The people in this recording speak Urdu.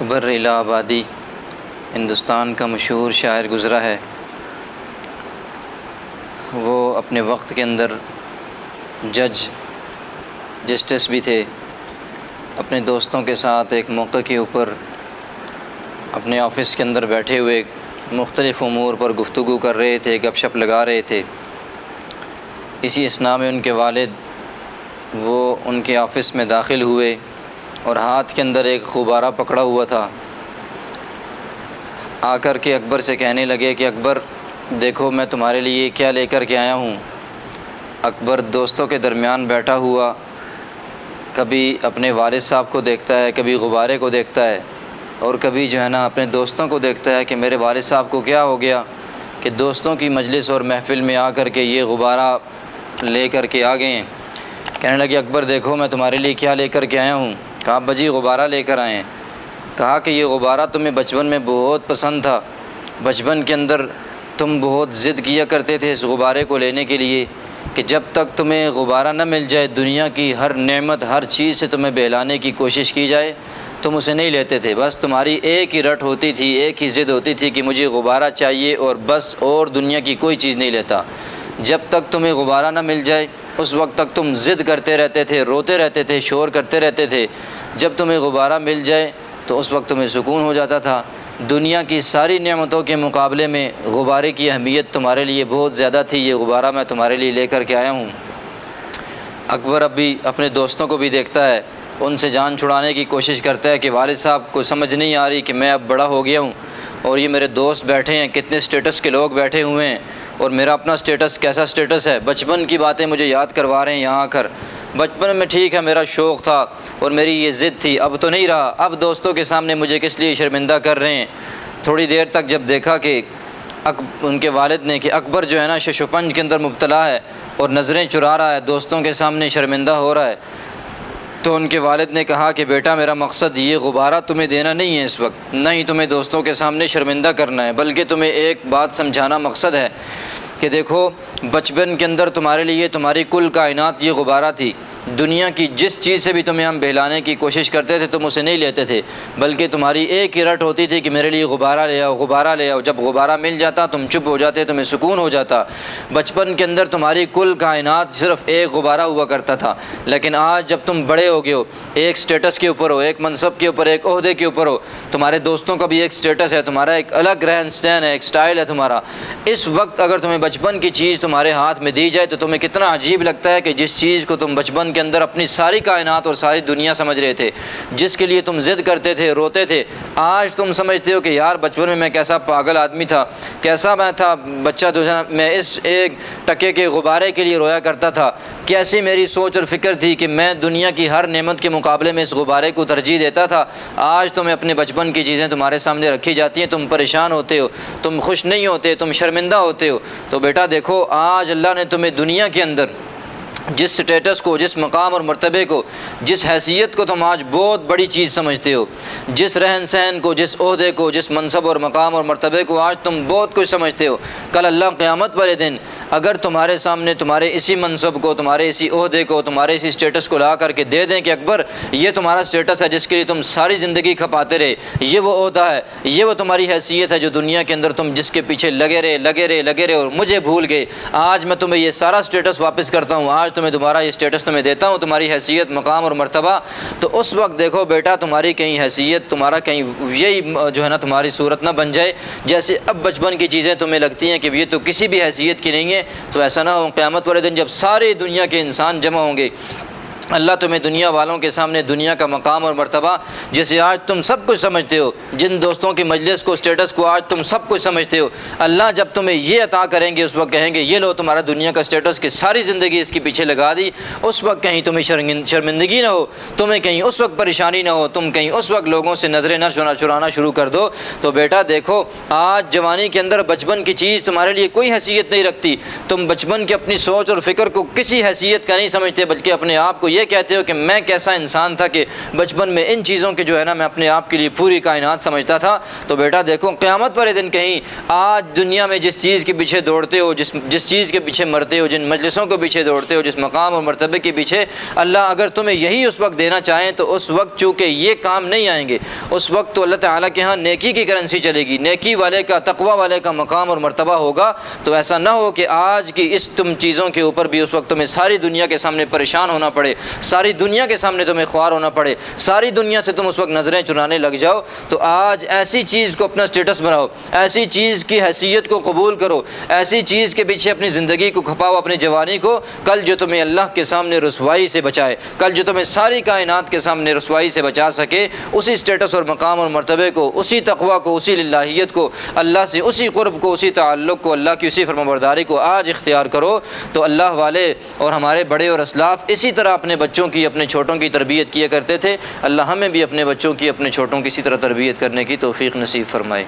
اکبر الہ آبادی ہندوستان کا مشہور شاعر گزرا ہے۔ وہ اپنے وقت کے اندر جسٹس بھی تھے۔ اپنے دوستوں کے ساتھ ایک موقع کے اوپر اپنے آفس کے اندر بیٹھے ہوئے مختلف امور پر گفتگو کر رہے تھے، گپ شپ لگا رہے تھے۔ اسی اثناء میں ان کے والد وہ ان کے آفس میں داخل ہوئے اور ہاتھ کے اندر ایک غبارہ پکڑا ہوا تھا۔ آ کر کے اکبر سے کہنے لگے کہ اکبر دیکھو میں تمہارے لیے کیا لے کر کے آیا ہوں۔ اکبر دوستوں کے درمیان بیٹھا ہوا کبھی اپنے والد صاحب کو دیکھتا ہے، کبھی غبارے کو دیکھتا ہے، اور کبھی جو ہے نا اپنے دوستوں کو دیکھتا ہے کہ میرے والد صاحب کو کیا ہو گیا کہ دوستوں کی مجلس اور محفل میں آ کر کے یہ غبارہ لے کر کے آ گئے ہیں۔ کہنے لگے اکبر دیکھو میں تمہارے لیے کیا لے کر کے آیا ہوں۔ کہا بجی غبارہ لے کر آئے ہیں۔ کہا کہ یہ غبارہ تمہیں بچپن میں بہت پسند تھا، بچپن کے اندر تم بہت ضد کیا کرتے تھے اس غبارے کو لینے کے لیے کہ جب تک تمہیں غبارہ نہ مل جائے، دنیا کی ہر نعمت ہر چیز سے تمہیں بہلانے کی کوشش کی جائے، تم اسے نہیں لیتے تھے۔ بس تمہاری ایک ہی رٹ ہوتی تھی، ایک ہی ضد ہوتی تھی کہ مجھے غبارہ چاہیے اور بس، اور دنیا کی کوئی چیز نہیں لیتا۔ جب تک تمہیں غبارہ نہ مل جائے اس وقت تک تم ضد کرتے رہتے تھے، روتے رہتے تھے، شور کرتے رہتے تھے۔ جب تمہیں غبارہ مل جائے تو اس وقت تمہیں سکون ہو جاتا تھا۔ دنیا کی ساری نعمتوں کے مقابلے میں غبارے کی اہمیت تمہارے لیے بہت زیادہ تھی۔ یہ غبارہ میں تمہارے لیے لے کر کے آیا ہوں۔ اکبر اب بھی اپنے دوستوں کو بھی دیکھتا ہے، ان سے جان چھڑانے کی کوشش کرتا ہے کہ والد صاحب کو سمجھ نہیں آ رہی کہ میں اب بڑا ہو گیا ہوں اور یہ میرے دوست بیٹھے ہیں، کتنے سٹیٹس کے لوگ بیٹھے ہوئے ہیں، اور میرا اپنا سٹیٹس کیسا سٹیٹس ہے۔ بچپن کی باتیں مجھے یاد کروا رہے ہیں یہاں آ کر۔ بچپن میں ٹھیک ہے میرا شوق تھا اور میری یہ ضد تھی، اب تو نہیں رہا۔ اب دوستوں کے سامنے مجھے کس لیے شرمندہ کر رہے ہیں۔ تھوڑی دیر تک جب دیکھا کہ ان کے والد نے کہ اکبر جو ہے نا شش و پنج کے اندر مبتلا ہے اور نظریں چرا رہا ہے، دوستوں کے سامنے شرمندہ ہو رہا ہے، تو ان کے والد نے کہا کہ بیٹا میرا مقصد یہ غبارہ تمہیں دینا نہیں ہے اس وقت، نہ ہی تمہیں دوستوں کے سامنے شرمندہ کرنا ہے، بلکہ تمہیں ایک بات سمجھانا مقصد ہے کہ دیکھو بچپن کے اندر تمہارے لیے تمہاری کل کائنات یہ غبارہ تھی۔ دنیا کی جس چیز سے بھی تمہیں ہم بہلانے کی کوشش کرتے تھے تم اسے نہیں لیتے تھے، بلکہ تمہاری ایک ہی رٹ ہوتی تھی کہ میرے لیے غبارہ لے آؤ، غبارہ لے آؤ۔ جب غبارہ مل جاتا تم چپ ہو جاتے، تمہیں سکون ہو جاتا۔ بچپن کے اندر تمہاری کل کائنات صرف ایک غبارہ ہوا کرتا تھا، لیکن آج جب تم بڑے ہو گئے ہو، ایک سٹیٹس کے اوپر ہو، ایک منصب کے اوپر، ایک عہدے کے اوپر ہو، تمہارے دوستوں کا بھی ایک سٹیٹس ہے، تمہارا ایک الگ رہن سہن ہے، ایک سٹائل ہے تمہارا۔ اس وقت اگر تمہیں بچپن کی چیز تمہارے ہاتھ میں دی جائے تو تمہیں کتنا عجیب لگتا ہے کہ جس چیز کو تم بچپن کے اندر اپنی ساری کائنات اور ساری دنیا سمجھ رہے تھے، جس کے لیے تم ضد کرتے تھے، روتے تھے، آج تم سمجھتے ہو کہ یار بچپن میں کیسا پاگل آدمی تھا، کیسا میں تھا بچہ، تو میں اس ایک ٹکے کے غبارے کے لیے رویا کرتا تھا، کیسی میری سوچ اور فکر تھی کہ میں دنیا کی ہر نعمت کے مقابلے میں اس غبارے کو ترجیح دیتا تھا۔ آج تمہیں اپنے بچپن کی چیزیں تمہارے سامنے رکھی جاتی ہیں، تم پریشان ہوتے ہو، تم خوش نہیں ہوتے، تم شرمندہ ہوتے ہو۔ تو بیٹا دیکھو آج اللہ نے تمہیں دنیا کے اندر جس سٹیٹس کو، جس مقام اور مرتبے کو، جس حیثیت کو تم آج بہت بڑی چیز سمجھتے ہو، جس رہن سہن کو، جس عہدے کو، جس منصب اور مقام اور مرتبے کو آج تم بہت کچھ سمجھتے ہو، کل اللہ قیامت والے دن اگر تمہارے سامنے تمہارے اسی منصب کو، تمہارے اسی عہدے کو، تمہارے اسی سٹیٹس کو لا کر کے دے دیں کہ اکبر یہ تمہارا سٹیٹس ہے جس کے لیے تم ساری زندگی کھپاتے رہے، یہ وہ عہدہ ہے، یہ وہ تمہاری حیثیت ہے جو دنیا کے اندر تم جس کے پیچھے لگے رہے اور مجھے بھول گئے، آج میں تمہیں یہ سارا سٹیٹس واپس کرتا ہوں، آج تمہیں دوبارہ یہ سٹیٹس تمہیں دیتا ہوں، تمہاری حیثیت، مقام اور مرتبہ۔ تو اس وقت دیکھو بیٹا تمہاری کہیں حیثیت، تمہارا کہیں یہی جو ہے نا تمہاری صورت نہ بن جائے جیسے اب بچپن کی چیزیں تمہیں لگتی ہیں کہ یہ تو کسی بھی حیثیت کی نہیں ہے، تو ایسا نہ ہو قیامت والے دن جب ساری دنیا کے انسان جمع ہوں گے، اللہ تمہیں دنیا والوں کے سامنے دنیا کا مقام اور مرتبہ جسے آج تم سب کچھ سمجھتے ہو، جن دوستوں کی مجلس کو، سٹیٹس کو آج تم سب کچھ سمجھتے ہو، اللہ جب تمہیں یہ عطا کریں گے اس وقت کہیں گے یہ لو تمہارا دنیا کا سٹیٹس کہ ساری زندگی اس کے پیچھے لگا دی، اس وقت کہیں تمہیں شرمندگی نہ ہو، تمہیں کہیں اس وقت پریشانی نہ ہو، تم کہیں اس وقت لوگوں سے نظریں نہ چرانا شروع کر دو۔ تو بیٹا دیکھو آج جوانی کے اندر بچپن کی چیز تمہارے لیے کوئی حیثیت نہیں رکھتی، تم بچپن کی اپنی سوچ اور فکر کو کسی حیثیت کا نہیں سمجھتے، بلکہ اپنے آپ کو یہ کہتے ہو کہ میں کیسا انسان تھا کہ بچپن میں ان چیزوں کے جو ہے نا میں اپنے آپ کے لیے پوری کائنات سمجھتا تھا، تو بیٹا دیکھو قیامت والے دن کہیں آج دنیا میں جس چیز کے پیچھے دوڑتے ہو، جس چیز کے پیچھے مرتے ہو، جن مجلسوں کے پیچھے دوڑتے ہو، جس مقام اور مرتبے کے پیچھے اللہ اگر تمہیں یہی اس وقت دینا چاہیں تو اس وقت چونکہ یہ کام نہیں آئیں گے، اس وقت تو اللہ تعالیٰ کے ہاں نیکی کی کرنسی چلے گی، نیکی والے کا تقوی والے کا مقام اور مرتبہ ہوگا۔ تو ایسا نہ ہو کہ آج کی اس تم چیزوں کے اوپر بھی اس وقت تمہیں ساری دنیا کے سامنے پریشان ہونا پڑے، ساری دنیا کے سامنے تمہیں خوار ہونا پڑے، ساری دنیا سے تم اس وقت نظریں چرانے لگ جاؤ۔ تو آج ایسی چیز کو اپنا سٹیٹس بناؤ، ایسی چیز کی حیثیت کو قبول کرو، ایسی چیز کے پیچھے اپنی زندگی کو کھپاؤ، اپنی جوانی کو، کل جو تمہیں اللہ کے سامنے رسوائی سے بچائے، کل جو تمہیں ساری کائنات کے سامنے رسوائی سے بچا سکے، اسی سٹیٹس اور مقام اور مرتبے کو، اسی تقوی کو، اسی للہیت کو، اللہ سے اسی قرب کو، اسی تعلق کو، اللہ کی اسی فرمانبرداری کو آج اختیار کرو۔ تو اللہ والے اور ہمارے بڑے اور اسلاف اسی طرح اپنے بچوں کی، اپنے چھوٹوں کی تربیت کیا کرتے تھے۔ اللہ ہمیں بھی اپنے بچوں کی، اپنے چھوٹوں کی اسی طرح تربیت کرنے کی توفیق نصیب فرمائے۔